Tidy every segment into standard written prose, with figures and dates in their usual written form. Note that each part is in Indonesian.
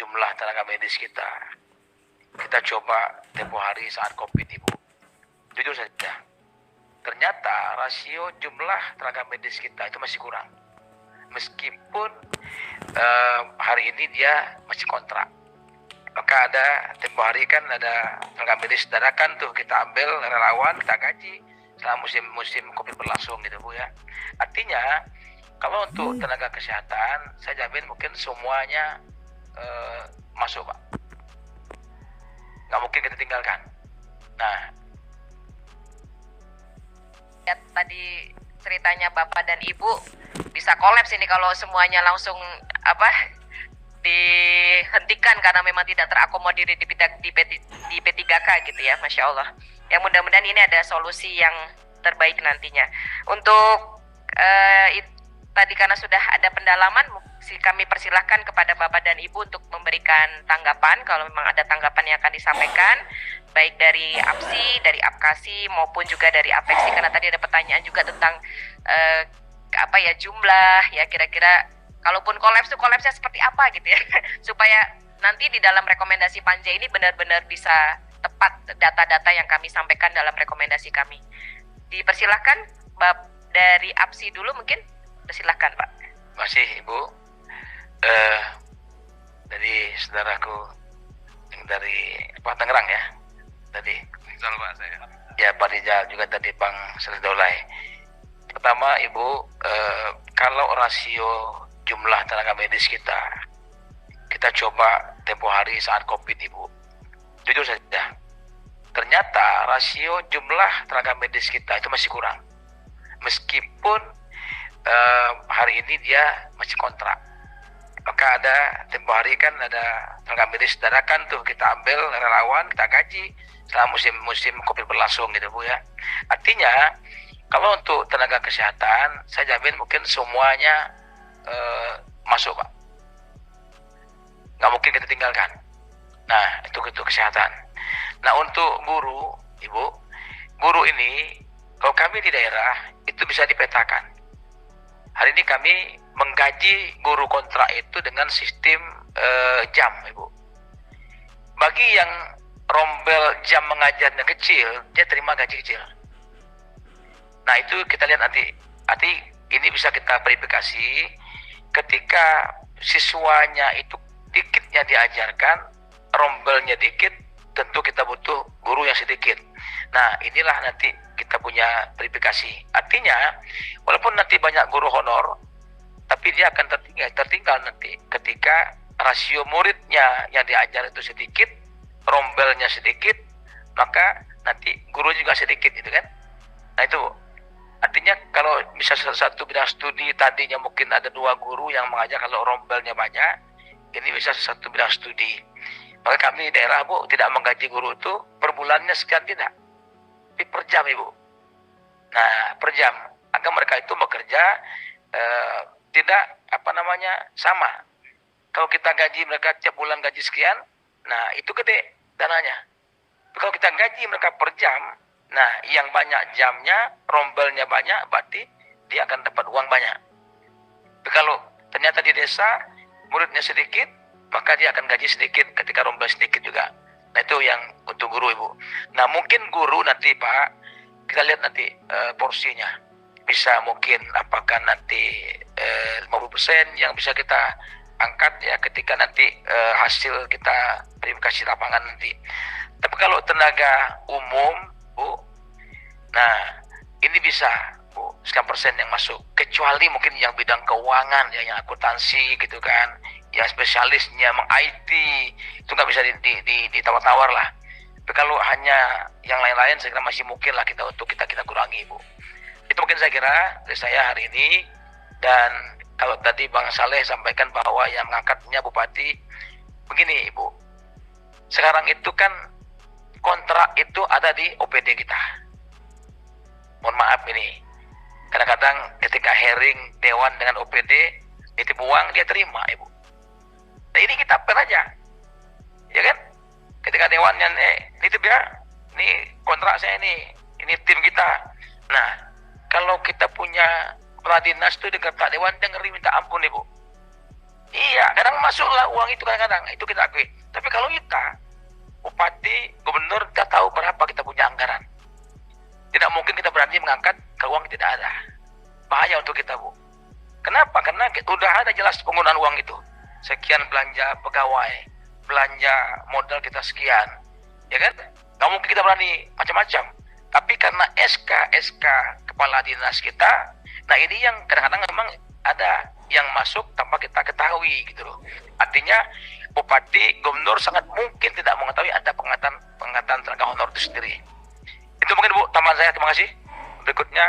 jumlah tenaga medis kita. Kita coba tempo hari saat COVID, Ibu. Jujur saja, ternyata rasio jumlah tenaga medis kita itu masih kurang. Meskipun hari ini dia masih kontrak. Maka ada tempo hari kan ada tenaga medis dadakan tuh kita ambil relawan, kita gaji selama musim COVID berlangsung gitu Bu ya. Artinya kalau untuk tenaga kesehatan saya jamin mungkin semuanya masuk Pak. Nggak mungkin kita tinggalkan. Nah, ya, tadi ceritanya Bapak dan Ibu bisa kolaps ini kalau semuanya langsung dihentikan karena memang tidak terakomodir di P3K gitu ya, Masya Allah. Yang mudah-mudahan ini ada solusi yang terbaik nantinya. Untuk tadi karena sudah ada pendalaman, kami persilahkan kepada Bapak dan Ibu untuk memberikan tanggapan kalau memang ada tanggapan yang akan disampaikan, baik dari APSI, dari APKASI maupun juga dari APEKSI, karena tadi ada pertanyaan juga tentang jumlah ya, kira-kira kalaupun kolaps itu kolapsnya seperti apa gitu ya supaya nanti di dalam rekomendasi Panja ini benar-benar bisa tepat data-data yang kami sampaikan dalam rekomendasi kami. Dipersilahkan dari APSI dulu mungkin, persilahkan Pak. Masih Ibu, dari saudaraku yang dari Tangerang ya tadi. Salah Pak saya. Ya Pak Rijal juga tadi Bang Serdolai. Pertama Ibu, kalau rasio jumlah tenaga medis kita coba tempo hari saat COVID Ibu. Jujur saja, ternyata rasio jumlah tenaga medis kita itu masih kurang. Meskipun hari ini dia masih kontrak. Maka ada tempo hari kan ada tenaga medis dadakan tuh kita ambil relawan, kita gaji selama musim COVID berlangsung gitu Bu ya. Artinya kalau untuk tenaga kesehatan saya jamin mungkin semuanya masuk Pak. Nggak mungkin kita tinggalkan. Nah itu kesehatan. Nah untuk guru Ibu, guru ini kalau kami di daerah itu bisa dipetakan. Hari ini kami menggaji guru kontrak itu dengan sistem jam Ibu. Bagi yang rombel jam mengajarnya kecil, dia terima gaji kecil. Nah itu kita lihat nanti ini bisa kita verifikasi. Ketika siswanya itu dikitnya diajarkan, rombelnya dikit, tentu kita butuh guru yang sedikit. Nah inilah nanti kita punya verifikasi. Artinya walaupun nanti banyak guru honor, tapi dia akan tertinggal nanti ketika rasio muridnya yang diajar itu sedikit, rombelnya sedikit, maka nanti guru juga sedikit gitu kan. Nah itu artinya kalau bisa satu bidang studi tadinya mungkin ada 2 guru yang mengajar, kalau rombelnya banyak, ini bisa satu bidang studi. Maka kami di daerah Bu tidak menggaji guru itu per bulannya sekian, tidak, tapi per jam Ibu. Nah per jam, agar mereka itu bekerja tidak sama. Kalau kita gaji mereka tiap bulan gaji sekian, nah itu gede dananya. Tapi kalau kita gaji mereka per jam, nah yang banyak jamnya, rombelnya banyak, berarti dia akan dapat uang banyak. Tapi kalau ternyata di desa muridnya sedikit, maka dia akan gaji sedikit ketika rombel sedikit juga. Nah itu yang untuk guru Ibu. Nah mungkin guru nanti Pak, kita lihat nanti porsinya. Bisa mungkin apakah nanti 50% yang bisa kita angkat ya ketika nanti hasil kita verifikasi lapangan nanti. Tapi kalau tenaga umum Bu, nah ini bisa Bu, sekian persen yang masuk, kecuali mungkin yang bidang keuangan ya, yang akuntansi gitu kan, yang spesialisnya meng-IT itu nggak bisa ditawar-tawar lah. Tapi kalau hanya yang lain-lain saya kira masih mungkin lah kita kurangi Bu. Itu mungkin saya kira dari saya hari ini. Dan kalau tadi Bang Saleh sampaikan bahwa yang mengangkatnya Bupati, begini Ibu, sekarang itu kan kontrak itu ada di OPD kita. Mohon maaf ini, kadang-kadang ketika hearing dewan dengan OPD, nitip uang dia terima Ibu. Nah ini kita apel aja, ya kan? Ketika dewannya nitip ya, ini kontrak saya ini tim kita. Nah kalau kita punya kepala dinas itu dengan Pak Dewan, dia ngeri minta ampun Ibu. Iya, kadang masuklah uang itu kadang-kadang, itu kita akui. Tapi kalau kita, bupati, gubernur, kita tahu berapa kita punya anggaran. Tidak mungkin kita berani mengangkat ke uang yang tidak ada. Bahaya untuk kita, Bu. Kenapa? Karena udah ada jelas penggunaan uang itu. Sekian belanja pegawai, belanja modal kita sekian. Ya kan? Nggak mungkin kita berani macam-macam. Tapi karena SK kepala dinas kita, nah ini yang kadang-kadang memang ada yang masuk tanpa kita ketahui gitu loh. Artinya bupati, gubernur sangat mungkin tidak mengetahui ada pengangkatan tenaga honor itu sendiri. Itu mungkin Bu tambahan saya, terima kasih. Berikutnya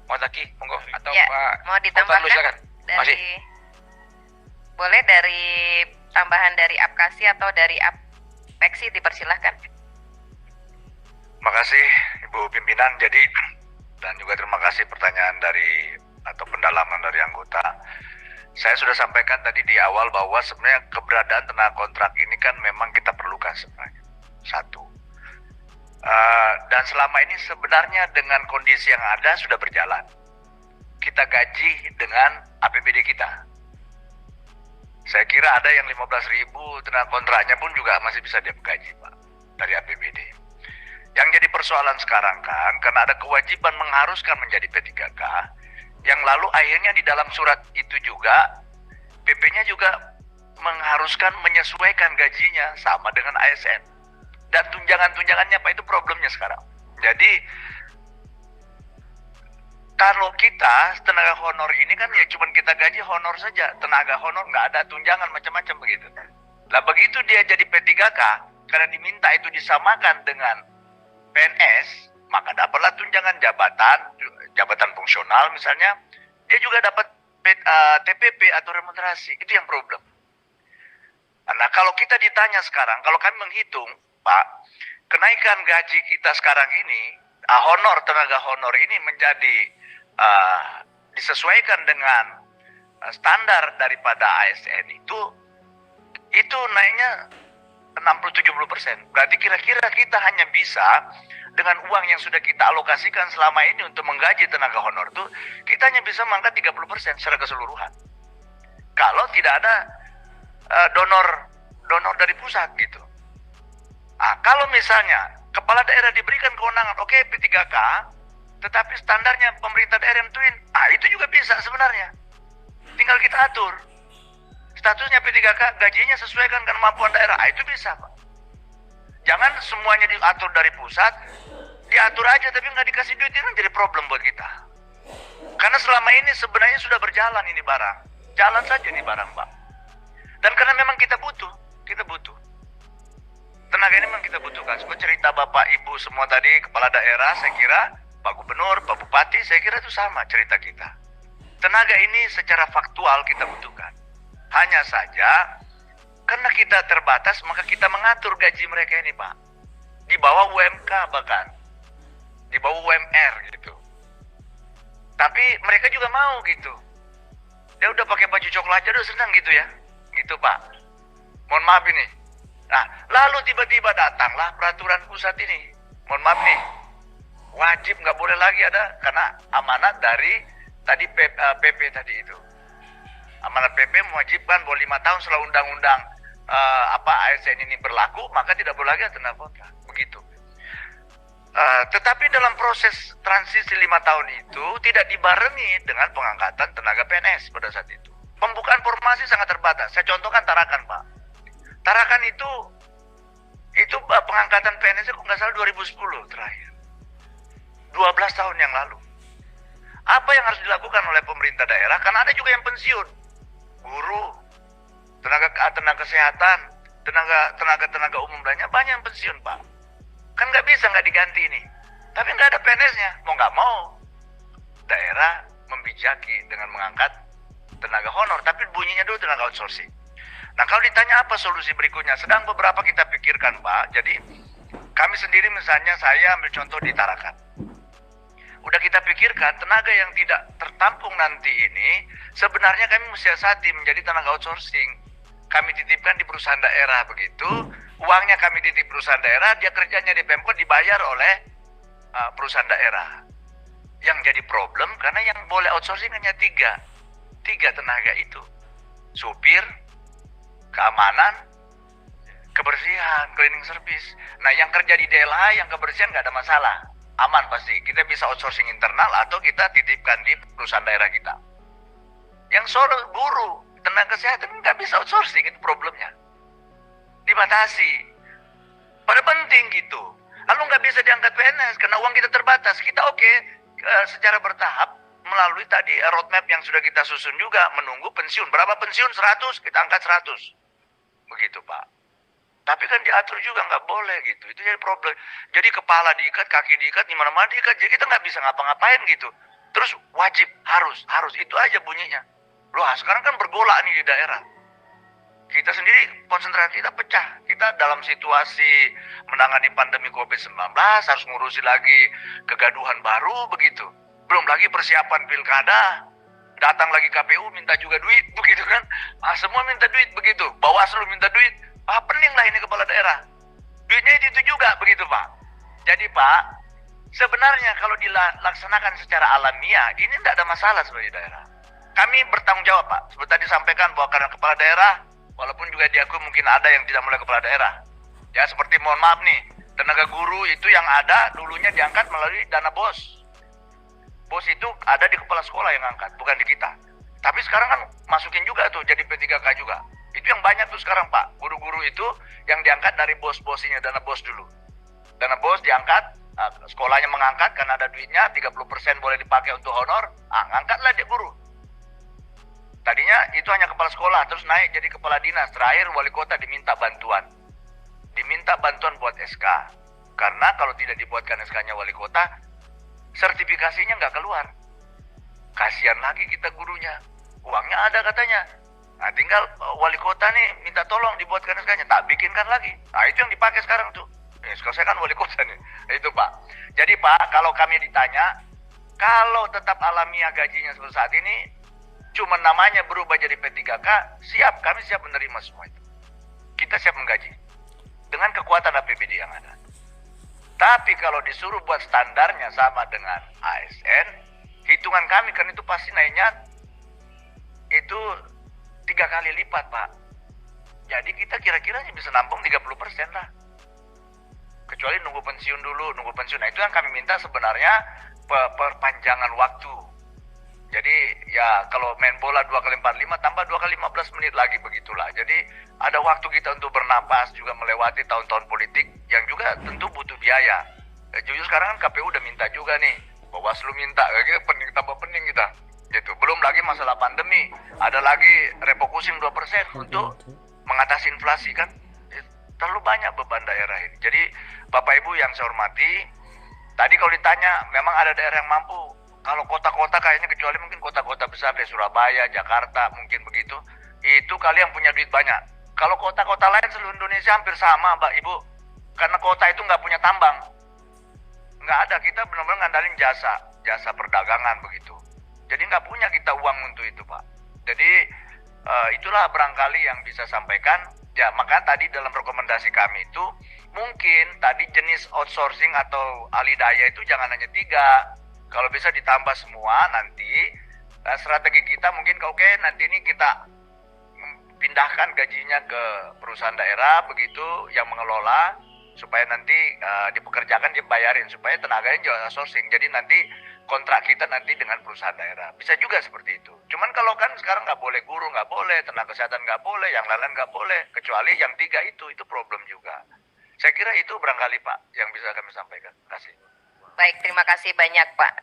Mas Zaki, monggo, atau Ya, Pak mau ditambahkan silakan. Masih. Boleh dari tambahan dari Apkasi atau dari Apexi, dipersilahkan. Makasih Ibu Pimpinan. Jadi dan juga terima kasih pertanyaan dari atau pendalaman dari anggota. Saya sudah sampaikan tadi di awal bahwa sebenarnya keberadaan tenaga kontrak ini kan memang kita perlukan sebenarnya. Satu. Dan selama ini sebenarnya dengan kondisi yang ada sudah berjalan. Kita gaji dengan APBD kita. Saya kira ada yang 15.000 tenaga kontraknya pun juga masih bisa dia gaji, Pak, dari APBD. Yang jadi persoalan sekarang kan, karena ada kewajiban mengharuskan menjadi P3K, yang lalu akhirnya di dalam surat itu juga, PP-nya juga mengharuskan menyesuaikan gajinya sama dengan ASN. Dan tunjangan-tunjangannya, Pak, itu problemnya sekarang. Jadi, kalau kita tenaga honor ini kan ya cuma kita gaji honor saja, tenaga honor nggak ada tunjangan macam-macam begitu. Nah begitu dia jadi P3K, karena diminta itu disamakan dengan PNS, maka dapatlah tunjangan jabatan fungsional misalnya, dia juga dapat TPP atau remunerasi, itu yang problem. Nah kalau kita ditanya sekarang, kalau kami menghitung, Pak, kenaikan gaji kita sekarang ini, tenaga honor ini menjadi disesuaikan dengan standar daripada ASN itu naiknya 60-70%. Berarti kira-kira kita hanya bisa dengan uang yang sudah kita alokasikan selama ini untuk menggaji tenaga honor itu, kita hanya bisa mengangkat 30% secara keseluruhan. Kalau tidak ada donor dari pusat gitu. Kalau misalnya kepala daerah diberikan kewenangan, oke, P3K, tetapi standarnya pemerintah daerah nentuin, itu juga bisa sebenarnya. Tinggal kita atur. Statusnya P3K, gajinya sesuaikan dengan kemampuan daerah, itu bisa, Pak. Jangan semuanya diatur dari pusat, diatur aja tapi nggak dikasih duit, itu kan jadi problem buat kita. Karena selama ini sebenarnya sudah berjalan ini barang. Jalan saja nih barang, Pak. Dan karena memang kita butuh. Tenaga ini memang kita butuhkan. Seperti cerita Bapak Ibu semua tadi, kepala daerah, saya kira, Pak Gubernur, Pak Bupati, saya kira itu sama cerita kita. Tenaga ini secara faktual kita butuhkan. Hanya saja, karena kita terbatas, maka kita mengatur gaji mereka ini, Pak. Di bawah UMK bahkan. Di bawah UMR gitu. Tapi mereka juga mau gitu. Dia udah pakai baju coklat aja udah senang gitu ya. Gitu, Pak. Mohon maaf ini. Nah, lalu tiba-tiba datanglah peraturan pusat ini. Mohon maaf nih. Wajib nggak boleh lagi ada karena amanat dari tadi PP tadi itu. Amanat PP mewajibkan bahwa 5 tahun setelah undang-undang ASN ini berlaku, maka tidak boleh lagi ada tenaga kontrak. Begitu. Tetapi dalam proses transisi 5 tahun itu tidak dibarengi dengan pengangkatan tenaga PNS pada saat itu. Pembukaan formasi sangat terbatas. Saya contohkan Tarakan, Pak. Tarakan itu pengangkatan PNS kok nggak salah 2010 terakhir. 12 tahun yang lalu. Apa yang harus dilakukan oleh pemerintah daerah? Karena ada juga yang pensiun. Guru, tenaga kesehatan, tenaga umum lainnya banyak yang pensiun, Pak. Kan nggak bisa nggak diganti ini. Tapi nggak ada PNS-nya. Mau nggak mau, daerah membijaki dengan mengangkat tenaga honor. Tapi bunyinya dulu tenaga outsourcing. Nah kalau ditanya apa solusi berikutnya, sedang beberapa kita pikirkan, Pak. Jadi kami sendiri misalnya, saya ambil contoh di Tarakan. Udah kita pikirkan tenaga yang tidak tertampung nanti ini sebenarnya kami mensiasati menjadi tenaga outsourcing. Kami titipkan di perusahaan daerah begitu, uangnya kami titip perusahaan daerah, dia kerjanya di Pemkot dibayar oleh perusahaan daerah. Yang jadi problem karena yang boleh outsourcing hanya tiga tenaga itu. supir, keamanan, kebersihan, cleaning service. Nah, yang kerja di DLH, yang kebersihan nggak ada masalah, aman pasti. Kita bisa outsourcing internal atau kita titipkan di perusahaan daerah kita. Yang soal guru, tenaga kesehatan nggak bisa outsourcing, itu problemnya. Dibatasi. Pada penting gitu. Lalu nggak bisa diangkat PNS karena uang kita terbatas. Kita secara bertahap melalui tadi roadmap yang sudah kita susun juga, menunggu pensiun. Berapa pensiun? 100, kita angkat 100. Begitu, Pak. Tapi kan diatur juga nggak boleh gitu. Itu jadi problem. Jadi kepala diikat, kaki diikat, di mana-mana diikat. Jadi kita nggak bisa ngapa-ngapain gitu. Terus wajib, harus. Itu aja bunyinya. Loh, sekarang kan bergolak nih di daerah. Kita sendiri konsentrasi kita pecah. Kita dalam situasi menangani pandemi COVID-19 harus ngurusi lagi kegaduhan baru begitu. Belum lagi persiapan pilkada. Datang lagi KPU minta juga duit begitu kan. Semua minta duit begitu. Bawaslu minta duit. Pening lah ini kepala daerah. Duitnya itu juga begitu, Pak. Jadi, Pak, sebenarnya kalau dilaksanakan secara alamiah, ini tidak ada masalah sebenarnya di daerah. Kami bertanggung jawab, Pak. Seperti tadi disampaikan bahwa karena kepala daerah, walaupun juga diakui mungkin ada yang tidak mulai kepala daerah. Ya, seperti mohon maaf nih, tenaga guru itu yang ada dulunya diangkat melalui dana BOS. BOS itu ada di kepala sekolah yang angkat, bukan di kita. Tapi sekarang kan masukin juga tuh jadi P3K juga. Itu yang banyak tuh sekarang, Pak. Guru-guru itu yang diangkat dari BOS-BOS-nya, dana BOS dulu. Dana BOS diangkat, sekolahnya mengangkat karena ada duitnya, 30% boleh dipakai untuk honor, ngangkatlah dia guru. Tadinya itu hanya kepala sekolah, terus naik jadi kepala dinas. Terakhir wali kota diminta bantuan. Diminta bantuan buat SK. Karena kalau tidak dibuatkan SK-nya wali kota, sertifikasinya nggak keluar. Kasihan lagi kita gurunya. Uangnya ada katanya. Nah, tinggal wali kota nih minta tolong dibuatkan SK-nya. Tak bikinkan lagi. Nah, itu yang dipakai sekarang tuh. Sekarang saya kan wali kota nih. Itu, Pak. Jadi, Pak, kalau kami ditanya, kalau tetap alamiah gajinya seperti saat ini, cuma namanya berubah jadi P3K, siap, kami siap menerima semua itu. Kita siap menggaji dengan kekuatan APBD yang ada. Tapi kalau disuruh buat standarnya sama dengan ASN, hitungan kami kan itu pasti naiknya itu 3 kali lipat, Pak. Jadi kita kira-kira bisa nampung 30% lah. Kecuali nunggu pensiun dulu, Nah, itu yang kami minta sebenarnya perpanjangan waktu. Jadi ya kalau main bola 2 kali 45 tambah 2 kali 15 menit lagi begitulah. Jadi ada waktu kita untuk bernapas juga melewati tahun-tahun politik yang juga tentu butuh biaya. Jujur sekarang kan KPU udah minta juga nih, Bawaslu minta, kayak pening tambah pening kita. Gitu. Belum lagi masalah pandemi, ada lagi refocusing 2% untuk mengatasi inflasi kan. Terlalu banyak beban daerah ini. Jadi Bapak Ibu yang saya hormati, tadi kalau ditanya memang ada daerah yang mampu. Kalau kota-kota kayaknya kecuali mungkin kota-kota besar di Surabaya, Jakarta, mungkin begitu. Itu kali yang punya duit banyak. Kalau kota-kota lain seluruh Indonesia hampir sama, Mbak Ibu. Karena kota itu nggak punya tambang. Nggak ada, kita benar-benar ngandalin jasa perdagangan begitu. Jadi nggak punya kita uang untuk itu, Pak. Jadi itulah barangkali yang bisa sampaikan. Ya, maka tadi dalam rekomendasi kami itu, mungkin tadi jenis outsourcing atau alih daya itu jangan hanya 3. Kalau bisa ditambah semua nanti strategi kita mungkin nanti ini kita pindahkan gajinya ke perusahaan daerah begitu yang mengelola supaya nanti dipekerjakan dia bayarin supaya tenaganya juga outsourcing. Jadi nanti kontrak kita nanti dengan perusahaan daerah. Bisa juga seperti itu. Cuman kalau kan sekarang nggak boleh guru, nggak boleh, tenaga kesehatan nggak boleh, yang lain-lain nggak boleh. Kecuali yang 3 itu problem juga. Saya kira itu barangkali Pak yang bisa kami sampaikan. Terima kasih. Baik, terima kasih banyak Pak.